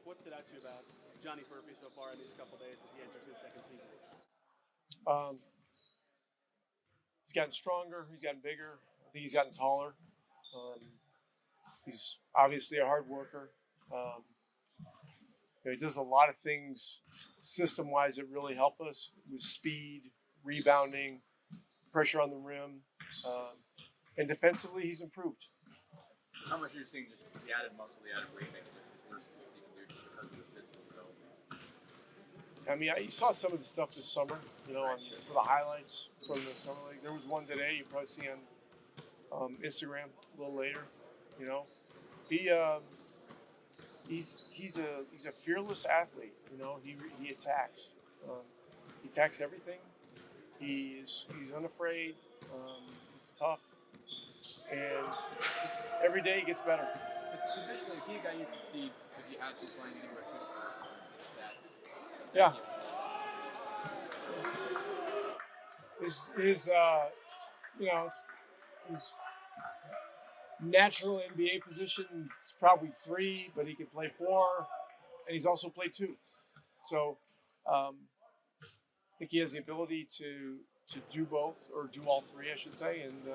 what stood out to you about Johnny Furphy so far in these couple days as he enters his second season? Um, he's gotten stronger. He's gotten bigger. I think he's gotten taller. He's obviously a hard worker. He does a lot of things system-wise that really help us with speed, rebounding, pressure on the rim, and defensively he's improved. How much are you seeing just the added muscle, the added weight making the difference versus what he can do just because of the physical development? I mean, you saw some of the stuff this summer, on some of the highlights from the summer league. There was one today you probably see on Instagram a little later. He's a fearless athlete. He attacks. He attacks everything. He's unafraid. He's tough, and just every day he gets better. Positionally, is he a guy you could see if you had to playing anywhere too? Yeah. His natural NBA position is probably 3, but he can play 4, and he's also played 2. So I think he has the ability to do both, or do all 3, I should say. And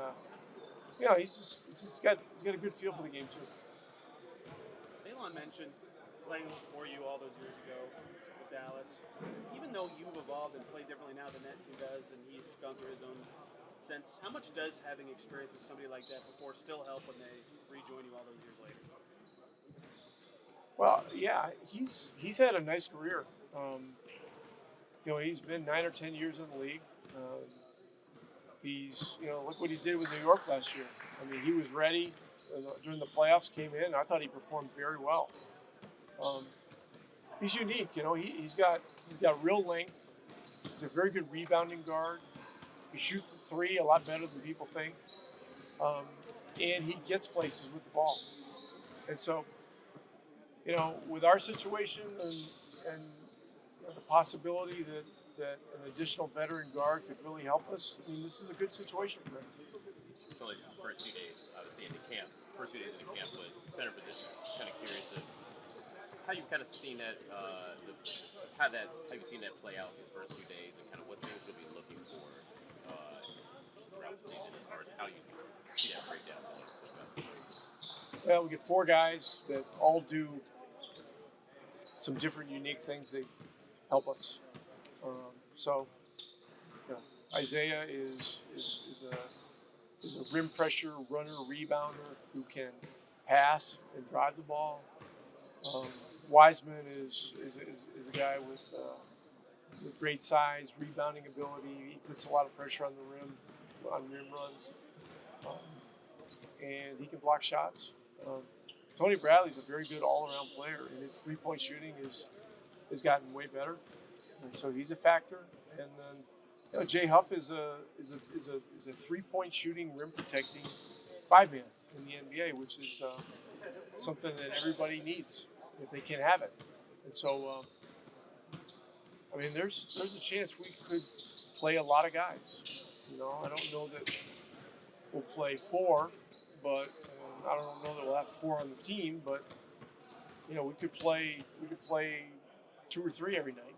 he's got a good feel for the game too. Elon mentioned playing for you all those years ago with Dallas. Even though you've evolved and played differently now than that team does, and he's gone through his own sense, how much does having experience with somebody like that before still help when they rejoin you all those years later? Well, yeah, he's had a nice career. He's been 9 or 10 years in the league. Look what he did with New York last year. I mean, he was ready during the playoffs. Came in. I thought he performed very well. He's unique. He's got real length. He's a very good rebounding guard. He shoots the 3 a lot better than people think, and he gets places with the ball. And so, with our situation and the possibility that an additional veteran guard could really help us, I mean, this is a good situation for him. It's only the first few days, obviously, in the camp. First few days in the camp, but center position. Kind of curious of how you've kind of seen that, how you've seen that play out these first few days, and kind of what things you'll be looking for just throughout the season, as far as how you see that breakdown going. Well, we get 4 guys that all do some different, unique things that help us. Isaiah is a rim pressure runner, rebounder who can pass and drive the ball. Wiseman is a guy with great size, rebounding ability. He puts a lot of pressure on the rim, on rim runs, and he can block shots. Tony Bradley's a very good all-around player, and his three-point shooting has gotten way better, and so he's a factor. And then Jay Huff is a three-point shooting, rim protecting 5-man in the NBA, which is something that everybody needs if they can have it. And so, there's a chance we could play a lot of guys. I don't know that we'll play 4, but I don't know that we'll have 4 on the team. But we could play 2 or 3 every night.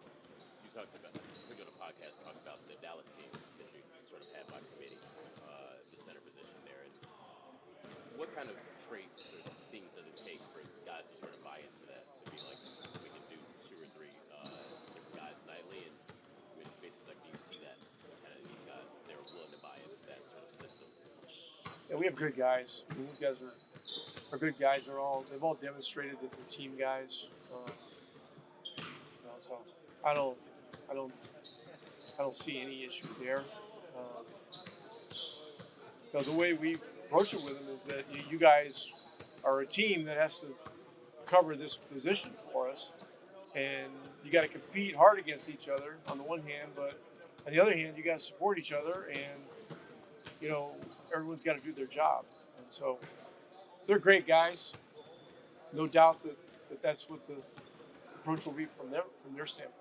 You talked about, we go to podcast talk about the Dallas team that you sort of had by committee, the center position there. And what kind of traits or things does it take for guys to sort of buy into that, to be like, we can do 2 or 3 different guys nightly, and basically, like, do you see that kind of these guys, they're willing to buy into that sort of system? Yeah, we have good guys. I mean, these guys are good guys. They've all demonstrated that they're team guys. So I don't see any issue there. The way we've approached it with them is that you guys are a team that has to cover this position for us, and you got to compete hard against each other on the one hand, but on the other hand, you got to support each other, and everyone's got to do their job. And so they're great guys. No doubt that's what the approach will be from their standpoint.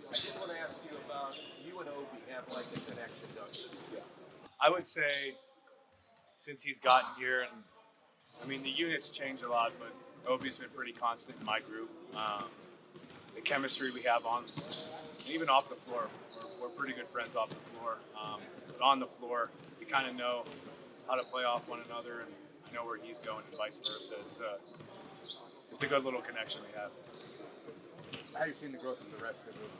I did want to ask you about you and Obi have like a connection, don't you? Yeah. I would say since he's gotten here, and I mean the units change a lot, but Obi's been pretty constant in my group. The chemistry we have on, and even off the floor, we're pretty good friends off the floor. But on the floor, we kind of know how to play off one another, and I know where he's going, and vice versa. It's a good little connection we have. How are you seeing the growth of the rest of the group?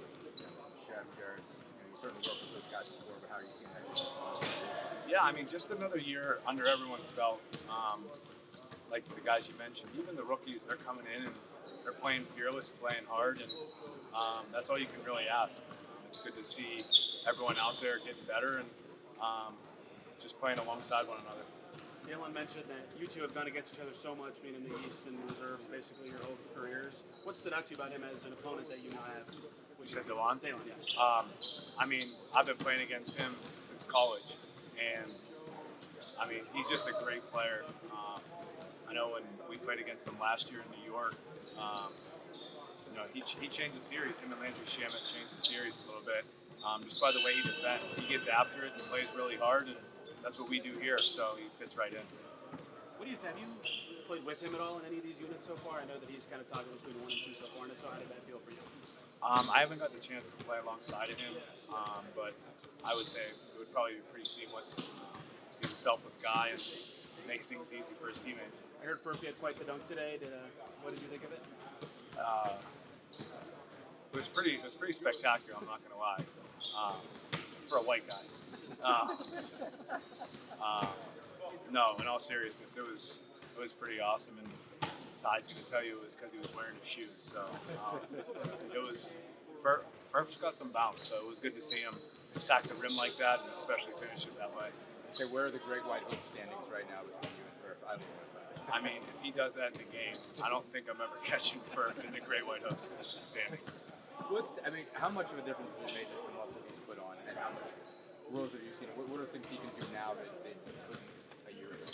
Chef, Jarrett, you certainly worked with those guys before, but how are you seeing that growth? Yeah, I mean, just another year under everyone's belt. Like the guys you mentioned, even the rookies, they're coming in and they're playing fearless, playing hard, and that's all you can really ask. It's good to see everyone out there getting better and just playing alongside one another. Jalen mentioned that you two have gone against each other so much, being in the East and reserves basically your whole careers. What stood out to you about him as an opponent that you now have? You said Delon? Jalen, yeah. I mean, I've been playing against him since college, and I mean, he's just a great player. I know when we played against him last year in New York, he changed the series. Him and Landry Shamet changed the series a little bit. Just by the way he defends, he gets after it and plays really hard, and that's what we do here. So he fits right in. What do you think? Have you played with him at all in any of these units so far? I know that he's kind of toggling between 1 and 2 so far, and so how did that feel for you? I haven't got the chance to play alongside of him, but I would say it would probably be pretty seamless. He's a selfless guy and makes things easy for his teammates. I heard Furphy had quite the dunk today. What did you think of it? It was pretty spectacular. I'm not gonna lie, for a white guy. No, in all seriousness, it was pretty awesome, and Ty's gonna tell you it was because he was wearing his shoes. So it was. Furp's got some bounce, so it was good to see him attack the rim like that, and especially finish it that way. So where are the Great White Hope standings right now between you and Furf? I mean, if he does that in the game, I don't think I'm ever catching Furf in the Great White Hope standings. How much of a difference has it made just the muscle he's put on, and how much growth have you seen? What are things he can do now that he couldn't a year ago?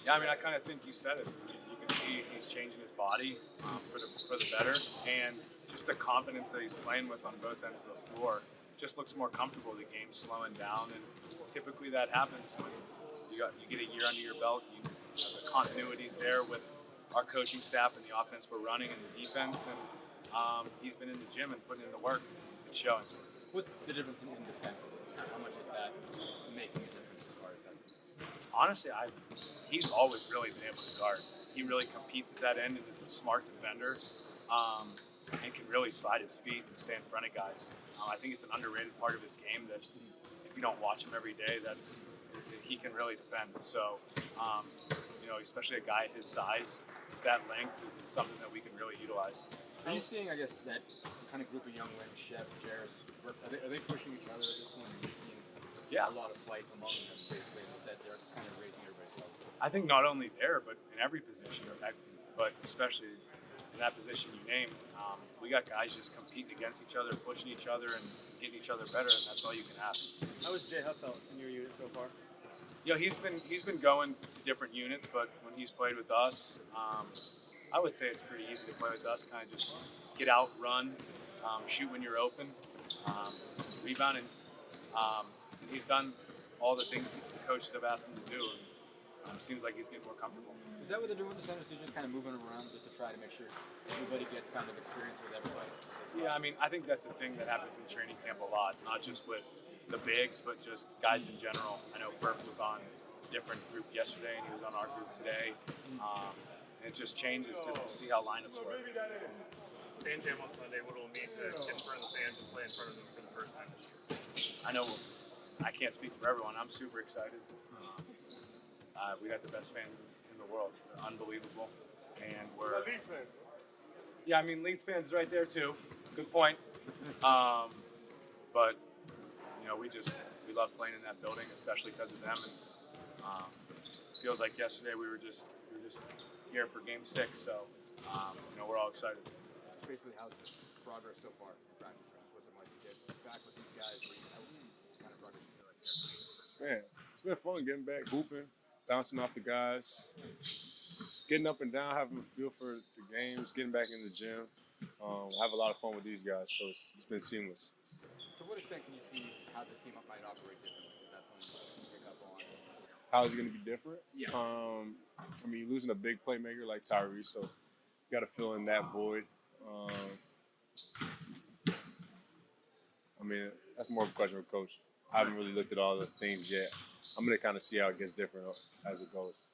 Yeah, I mean, I kind of think you said it. You can see he's changing his body for the better, and just the confidence that he's playing with on both ends of the floor just looks more comfortable. The game's slowing down, and typically that happens when you get a year under your belt. The continuity's there with our coaching staff and the offense we're running and the defense, and he's been in the gym and putting in the work. It's showing. What's the difference in defensively? How much is that making a difference as far as that's concerned? Honestly, he's always really been able to guard. He really competes at that end and is a smart defender, and can really slide his feet and stay in front of guys. I think it's an underrated part of his game that if you don't watch him every day, he can really defend. So, especially a guy his size, that length, it's something that we can really utilize. Are you seeing, I guess, that kind of group of young men, Shep, Jarrett, are they pushing each other at this point? Are you seeing a lot of fight among them, basically? Is that they're kind of raising everybody's level? I think not only there, but in every position, but especially in that position you named, we got guys just competing against each other, pushing each other, and getting each other better, and that's all you can ask. How has Jay Huffelt in your unit so far? He's been going to different units, but when he's played with us, I would say it's pretty easy to play with us. Kind of just get out, run, shoot when you're open, rebound, and he's done all the things the coaches have asked him to do. And seems like he's getting more comfortable. Is that what they're doing with the centers? They're just kind of moving around just to try to make sure everybody gets kind of experience with everybody? Yeah, I mean, I think that's a thing that happens in training camp a lot, not just with the bigs, but just guys in general. I know Furf was on a different group yesterday, and he was on our group today. And it just changes just to see how lineups work. Fan Jam on Sunday, what it will mean to get in front of the fans and play in front of them for the first time this year? I know I can't speak for everyone. I'm super excited. We got the best fans in the world. They're unbelievable. And we're... Yeah, I mean, Leeds fans right there, too. Good point. But, we love playing in that building, especially because of them. And feels like yesterday we were just here for Game 6. So, we're all excited. Basically, how's the progress so far in practice rounds? What's it like to get back with these guys? What kind of progress you feel like there? Man, it's been fun getting back, hooping, bouncing off the guys, getting up and down, having a feel for the games, getting back in the gym. I have a lot of fun with these guys, so it's been seamless. To what extent can you see how this team might operate differently? Is that something you can pick up on? How is it going to be different? Yeah. I mean, you're losing a big playmaker like Tyrese, so got to fill in that void. I mean, that's more of a question for coach. I haven't really looked at all the things yet. I'm going to kind of see how it gets different as it goes.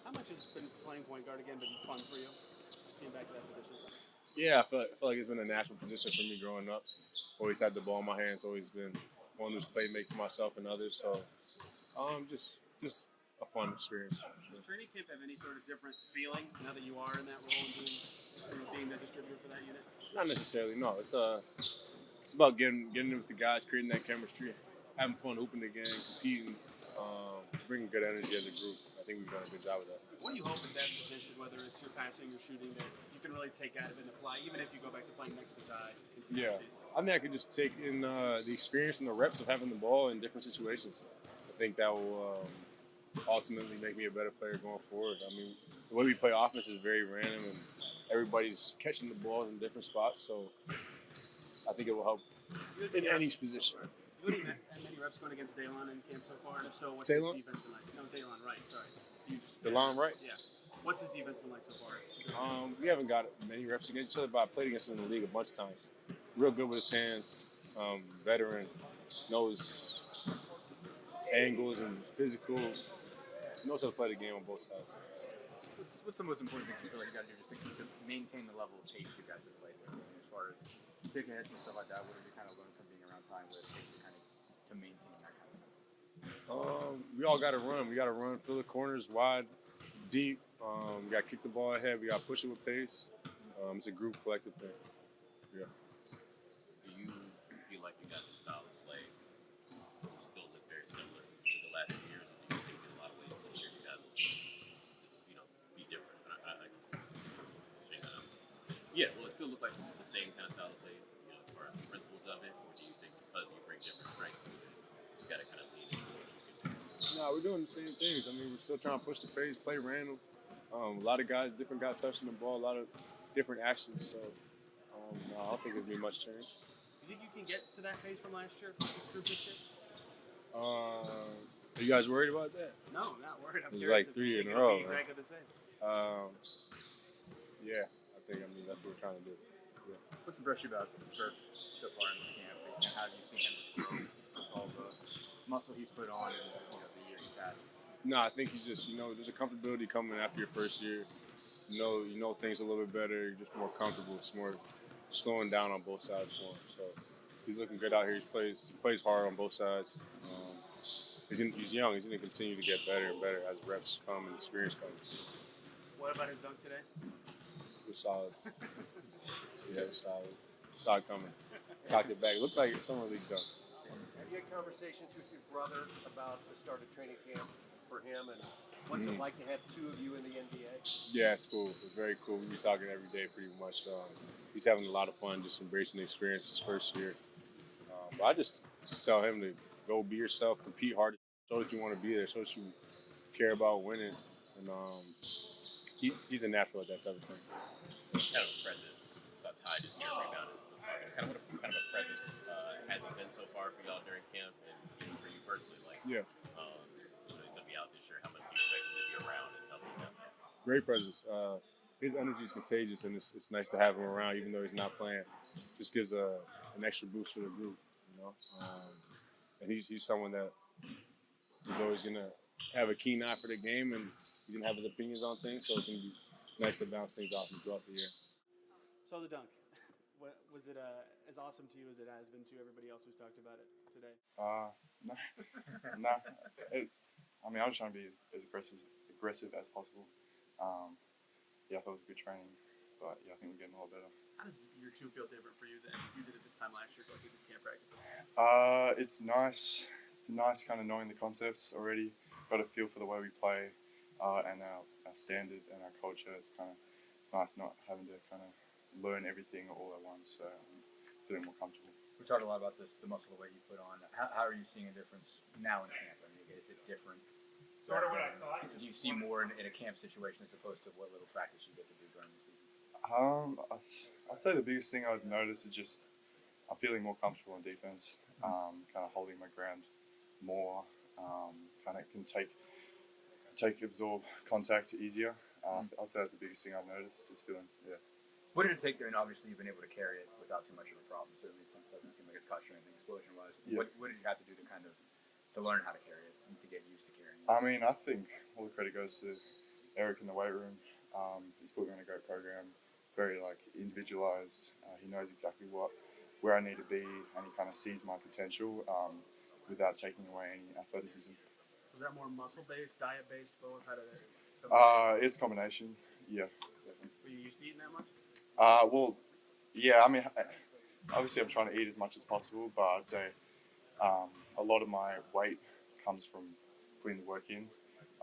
How much has been playing point guard again been fun for you? Just getting back to that position. Yeah, I feel like it's been a natural position for me growing up. Always had the ball in my hands. Always been one who's played make for myself and others. So, just a fun experience. Does training camp have any sort of different feeling now that you are in that role and being the distributor for that unit? Not necessarily. No, it's about getting in with the guys, creating that chemistry, having fun hooping the game, competing, bringing good energy as a group. I think we've done a good job of that. What do you hope in that position, whether it's your passing or shooting, that you can really take out of it and apply, even if you go back to playing next to Ty? Yeah, I think I could just take in the experience and the reps of having the ball in different situations. I think that will ultimately make me a better player going forward. I mean, the way we play offense is very random, and everybody's catching the balls in different spots. So I think it will help in any position. You had many reps going against Daylon in camp so far, and if so, what's Daylon? his defense been like? No, Daylon, right? Sorry. DeLon, right? Yeah. What's his defense been like so far? We haven't got many reps against each other, but I played against him in the league a bunch of times. Real good with his hands, veteran, knows angles and physical, knows how to play the game on both sides. What's the most important thing you feel like you got to do just to maintain the level of pace you guys have played with? As far as picking hits and stuff like that, what have you kind of learned from being around time with pace to maintain that kind of stuff? We all got to run. We got to run, fill the corners wide, deep. We got to kick the ball ahead. We got to push it with pace. It's a group collective thing. Yeah. Do you feel like you got the style of play still look very similar to the last few years? Do you think in a lot of ways this year you guys will, be different? Yeah, will it still look like it's the same kind of style of play, as far as the principles of it, or do you think because you bring different strengths to it, you got to kind of lean into what you can do? No, we're doing the same things. I mean, we're still trying to push the pace, play random. A lot of guys, different guys touching the ball, a lot of different actions. So no, I don't think there'll be much change. You think you can get to that pace from last year, this group this year? Are you guys worried about that? No, not worried. I'm It's curious like if 3 you in a think row, it'll be right? exactly the same. Yeah, I mean, that's what we're trying to do. Yeah. What's impressed you about Surf so far in this camp? How have you seen him just grow with all the muscle he's put on and the year he's had? No, I think he's just, there's a comfortability coming after your first year. You know things a little bit better. You're just more comfortable. It's more slowing down on both sides for him. So he's looking good out here. He plays hard on both sides. He's young. He's going to continue to get better and better as reps come and experience comes. What about his dunk today? It was solid. Yeah, it was solid. Saw it coming. Cocked it back. It looked like a summer league dunk. Have you had conversations with your brother about the start of training camp for him, and what's it like to have two of you in the NBA? Yeah, it's cool. It's very cool. We be talking every day pretty much. He's having a lot of fun just embracing the experience his first year. But I just tell him to go be yourself, compete hard, show that you want to be there, show that you care about winning. And he's a natural at that type of thing. Kind of a presence. Saw Ty just here rebounding and stuff. It's kind of a presence has he been so far for y'all during camp and for you personally? Like, Yeah. He's going to be out this year. How much do you expect him to be around and helping them? Great presence. His energy is contagious, and it's nice to have him around, even though he's not playing. Just gives an extra boost for the group, And he's someone that he's always gonna have a keen eye for the game, and he's gonna have his opinions on things. So it's gonna be nice to bounce things off him throughout the year. So the dunk, was it as awesome to you as it has been to everybody else who's talked about it today? No. No. I mean, I was trying to be as aggressive as possible. Yeah, I thought it was good training, but yeah, I think we're getting a lot better. How does year two feel different for you than you did at this time last year going through this camp practice? It's nice. It's nice kind of knowing the concepts already. Got a feel for the way we play and our standard and our culture. It's nice not having to kind of learn everything all at once. So I'm feeling more comfortable. We talked a lot about the muscle weight you put on. How are you seeing a difference now in camp? I mean, is it different? Sort of what I thought. Do you see more in a camp situation as opposed to what little practice you get to do during the season? I'd say the biggest thing I've noticed is just I'm feeling more comfortable in defense. Kind of holding my ground more. Kind of can absorb contact easier. I'd say that's the biggest thing I've noticed. Just feeling, yeah. What did it take? And obviously, you've been able to carry it without too much of a problem. Certainly, it doesn't seem like it's cost you anything explosion-wise. Yeah. What did you have to do to kind of to learn how to carry it and to get used to carrying it? I mean, I think all the credit goes to Eric in the weight room. He's put me on a great program, very like individualized. He knows exactly where I need to be, and he kind of sees my potential without taking away any athleticism. Was that more muscle-based, diet-based, both? How did it? It's a combination. Yeah, definitely. Were you used to eating that much? Well, yeah. I mean, obviously, I'm trying to eat as much as possible, but I'd say a lot of my weight comes from putting the work in.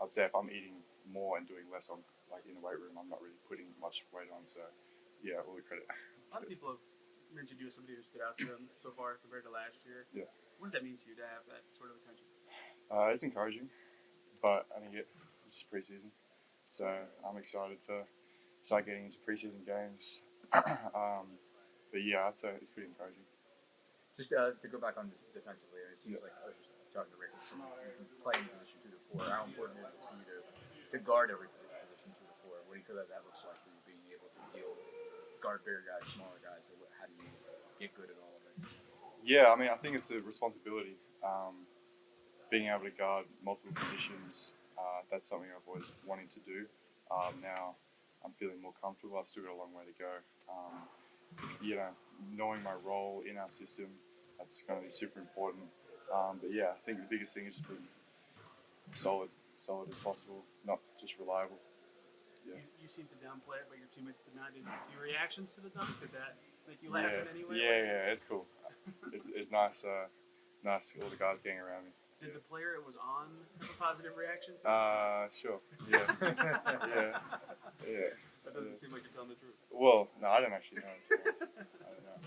I'd say if I'm eating more and doing less on like in the weight room, I'm not really putting much weight on. So, yeah, all the credit. A lot of people have mentioned you as somebody who stood out to them so far compared to last year. Yeah. What does that mean to you to have that sort of attention? It's encouraging, but I think it's preseason, so I'm excited to start getting into preseason games. But yeah, I'd say it's pretty encouraging. Just to go back on defensively, it seems like I was just talking to Rick from playing position 2 to 4. How important is it for you to guard every position 2 to 4? What do you feel that looks like for you being able to guard bigger guys, smaller guys? How do you get good at all of it? Yeah, I mean, I think it's a responsibility. Being able to guard multiple positions, that's something I've always wanted to do. Now I'm feeling more comfortable. I've still got a long way to go. Knowing my role in our system, that's going to be super important. But yeah, I think the biggest thing is just being solid as possible, not just reliable. Yeah. You seem to downplay it, but your teammates did not. Did your reactions to the dunk, did that make you laugh in any way? Yeah, it's cool. It's nice, nice all the guys getting around me. Did the player it was on have a positive reaction to it? Sure. Yeah. Yeah. That doesn't seem like you're telling the truth. Well, no, I don't actually know. To be honest. I don't know.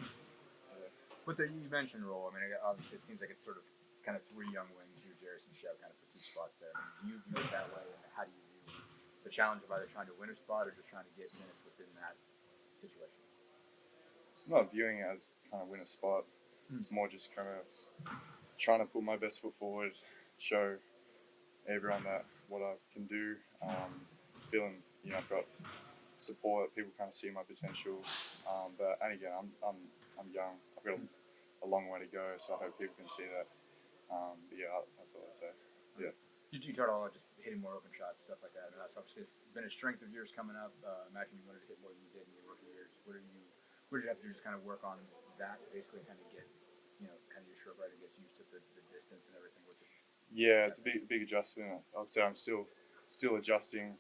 Yeah. But you mentioned role. I mean, obviously, it seems like it's sort of kind of 3 young wings. You, Jarris, and Shev kind of put 2 spots there. I mean, do you view it that way? And how do you view the challenge of either trying to win a spot or just trying to get minutes within that situation? I'm not viewing it as kind of win a spot. It's more just kind of trying to put my best foot forward, show everyone that what I can do. Feeling, I've got support. People kind of see my potential. And again, I'm young. I've got a long way to go, so I hope people can see that. But yeah, that's all I'd say. Yeah. You talked about just hitting more open shots, stuff like that. And that's obviously been a strength of yours coming up. Imagine you wanted to hit more than you did in your rookie years. What did you have to do to just kind of work on that, basically kind of get, kind of your stroke right, gets used to the distance and everything with it? Yeah, it's a big adjustment. I'd say I'm still adjusting.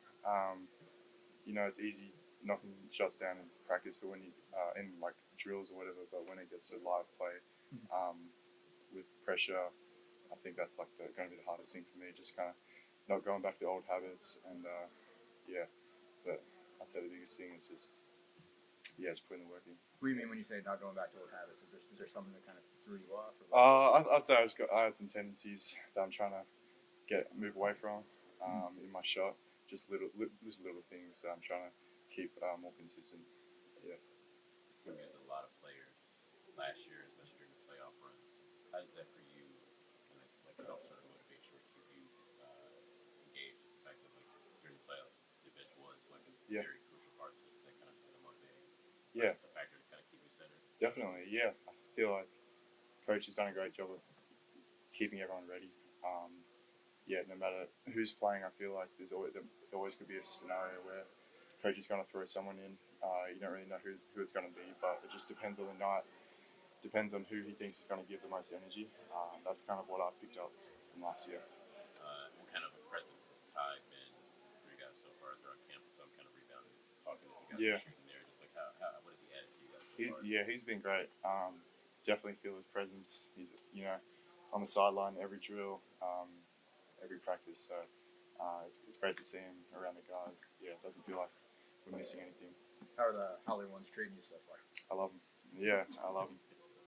It's easy knocking shots down in practice, but when you in like drills or whatever, but when it gets to live play, with pressure, I think that's like going to be the hardest thing for me. Just kind of not going back to old habits, and yeah. But I'd say the biggest thing is just putting the work in. What do you mean when you say not going back to old habits? Is there something that kind of threw you off? I'd say I had some tendencies that I'm trying to move away from in my shot. Just little things that I'm trying to keep more consistent. Yeah. You used a lot of players last year, especially during the playoff run. How did that for you, help sort of motivate you or keep you engaged? The fact that during the playoffs, the bench was a very crucial part to that kind of motivating. Yeah. The factor to kind of keep you centered. Definitely, yeah. I feel like coach has done a great job of keeping everyone ready. No matter who's playing, I feel like there always could be a scenario where coach is going to throw someone in. You don't really know who it's going to be, but it just depends on the night. Depends on who he thinks is going to give the most energy. That's kind of what I picked up from last year. What kind of a presence has Ty been for you guys so far throughout camp? So I'm kind of rebounding, talking to you guys shooting there. Just like what has he added to you guys so far? He's been great. Definitely feel his presence. He's on the sideline every drill. Every practice, so it's great to see him around the guys. Yeah, it doesn't feel like we're missing anything. How are the Holly ones treating you so far? I love him. Yeah, I love him.